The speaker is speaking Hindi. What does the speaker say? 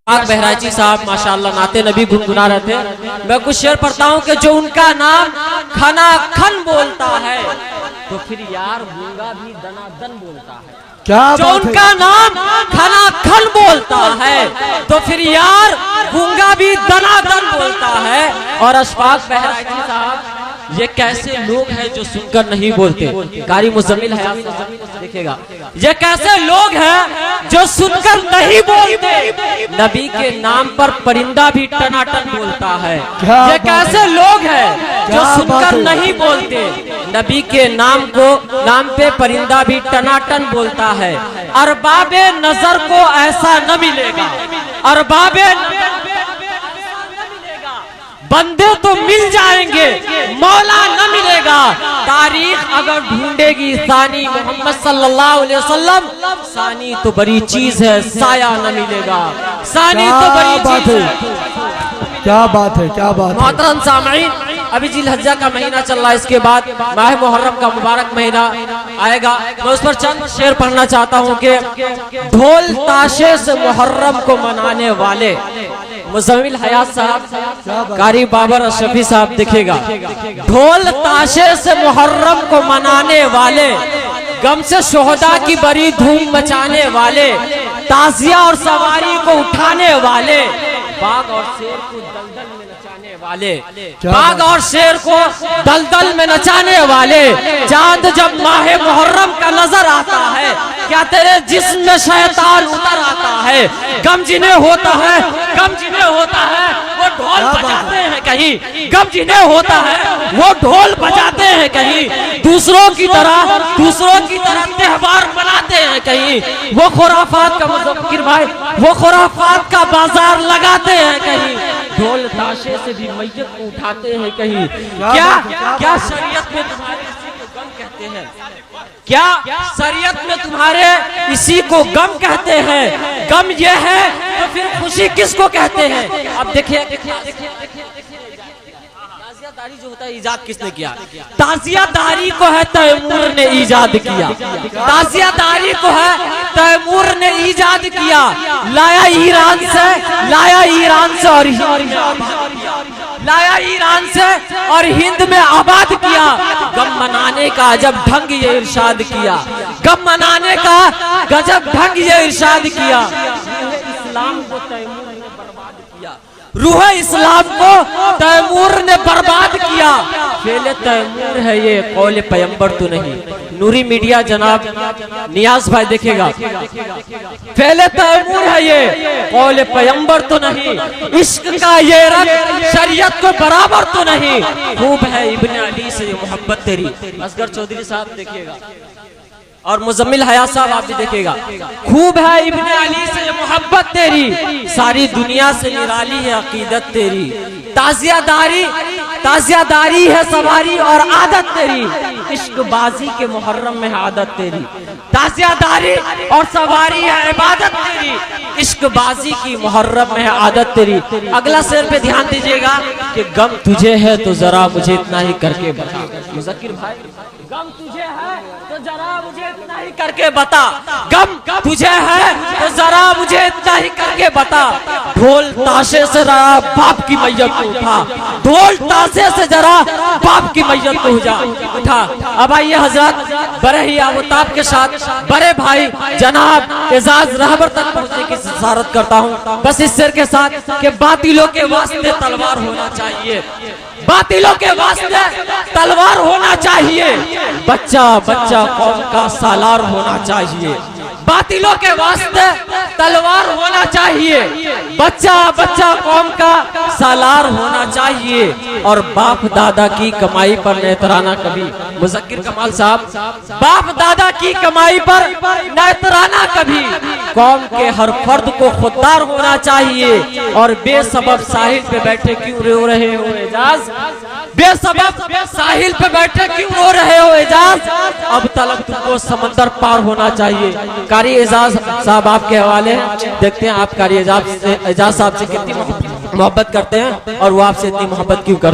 बहराइची साहब माशाअल्लाह नाते नबी गुनगुना रहे थे। मैं कुछ शेर पढ़ता हूँ कि जो उनका नाम खना खन बोलता है तो फिर यार गूंगा भी दनादन बोलता है। क्या जो उनका नाम खना खन बोलता है तो फिर यार गूंगा भी दनादन बोलता है। और अशफाक बहराइची साहब ये कैसे लोग हैं जो सुनकर नहीं बोलते। कारी मुजम्मिल है देखिएगा, ये कैसे लोग हैं जो सुनकर नहीं बोलते। नबी के नाम पर परिंदा भी टनाटन बोलता है। ये कैसे लोग हैं जो सुनकर नहीं बोलते। नबी के नाम पे परिंदा भी टनाटन बोलता है। अरबाबे नजर को ऐसा न मिलेगा, अरबाबे बंदे तो मिल जाएंगे मौला न मिलेगा। तारीख अगर ढूंढेगी सानी मोहम्मद सल्लल्लाहु अलैहि वसल्लम, सानी तो बड़ी चीज है, साया न मिलेगा। सानी तो बड़ी चीज है। क्या बात है, क्या बात है। मोहतरम सामईन, अभी जिलहज्जा का महीना चल रहा है, इसके बाद माह मुहर्रम का मुबारक महीना आएगा। मैं उस पर चंद शेर पढ़ना चाहता हूँ कि ढोल ताशे से मुहर्रम को मनाने वाले मुजम्मिल हयात साहब, कारी बाबर अशरफी साहब दिखेगा। ढोल ताशे से मुहर्रम को मनाने वाले, गम से शोहदा की बड़ी धूम मचाने वाले, ताजिया और सवारी को उठाने वाले, बाग और शेर को दलदल में नचाने वाले, बाग और शेर को दलदल में नचाने वाले। चांद जब माहे मुहर्रम का नजर आता है, क्या तेरे जिस्म में शैतान उतर आता है। गम जिन्हें होता है, गम जिन्हें होता है वो ढोल बजाते हैं कहीं, गम जिन्हें होता है वो ढोल बजाते हैं कहीं। दूसरों की तरह त्योहार मनाते हैं कहीं। वो खुराफात का मुज़क्किर भाई, वो खुराफात का बाजार लगाते हैं कहीं। ढोल ताशे से भी मैयत को उठाते हैं कहीं। क्या शरीयत में तुम्हारे इसी को गम कहते हैं? क्या शरीयत में तुम्हारे इसी को गम कहते हैं? गम ये है तो फिर खुशी किसको कहते हैं? अब देखिए ताजियादारी जो होता है ईजाद किसने किया? ताजियादारी को है तैमूर ने ईजाद किया। ताजियादारी को है तैमूर ने ईजाद किया। लाया ईरान से और हिंद में आबाद किया। गम मनाने का अजब ढंग ये इरशाद किया। गम मनाने का गजब ढंग ये इरशाद किया। इस्लाम को तैमूर ने बर्बाद किया। रूह इस्लाम को तैमूर ने बर्बाद किया। फेले तैमूर है ये, कौले पैगंबर तो नहीं। नूरी मीडिया जनाब नियाज भाई देखेगा, फेले तैमूर है ये, कौले पैगंबर तो नहीं। इश्क का ये रंग शरीयत को बराबर तो नहीं। खूब है इब्ने अली से मोहब्बत तेरी। असगर चौधरी साहब देखिएगा और मुजम्मिल हयात साहब आप भी देखिएगा। खूब है इब्ने अली से मोहब्बत तेरी, सारी दुनिया से निराली है अकीदत तेरी। ताजियादारी है सवारी और आदत तेरी, इश्क बाजी के मुहर्रम में है आदत तेरी। ताजियादारी और सवारी है इबादत तेरी, इश्क बाजी की मुहर्रम में है आदत तेरी। अगला शेर पे ध्यान दीजिएगा कि गम तुझे है तो जरा मुझे इतना ही करके बता। मुज़क्किर भाई, गम तुझे है तो जरा मुझे इतना ही करके बता। गम तुझे है तो जरा मुझे इतना ही करके बता। ढोल ताशे से जरा बाप की मैयत को उठा, ढोल ताशे से जरा बाप की मैयत को उठा। अब आइए हजरत बड़े ही आबताब के साथ बड़े भाई जनाब एजाज रहबर तक पहुंचने की इशारत करता हूं। बस इस शेर के साथ कि बातिलों के वास्ते तलवार होना चाहिए, बातिलों के वास्ते तलवार होना चाहिए। बच्चा बच्चा कौम का सालार होना चाहिए। बातिलों के वास्ते तलवार होना चाहिए। बच्चा बच्चा कौम का सालार होना चाहिए। और बाप दादा की कमाई पर नेतराना कभी। मुज़क्किर कमाल साहब, बाप दादा की कमाई पर नेतराना कभी। कौम के हर फर्द को खुददार होना चाहिए। और बेसबब साहिल पे बैठे क्यों रो रहे हो एजाज? बेसबब साहिल पे बैठे क्यों रो रहे हो एजाज? अब तलक तुमको समंदर पार होना चाहिए। कारी एजाज साहब आपके हवाले हैं, देखते हैं आप कारी एजाज साहब से कितनी मोहब्बत करते हैं और वो आपसे इतनी मोहब्बत क्यों करते हैं।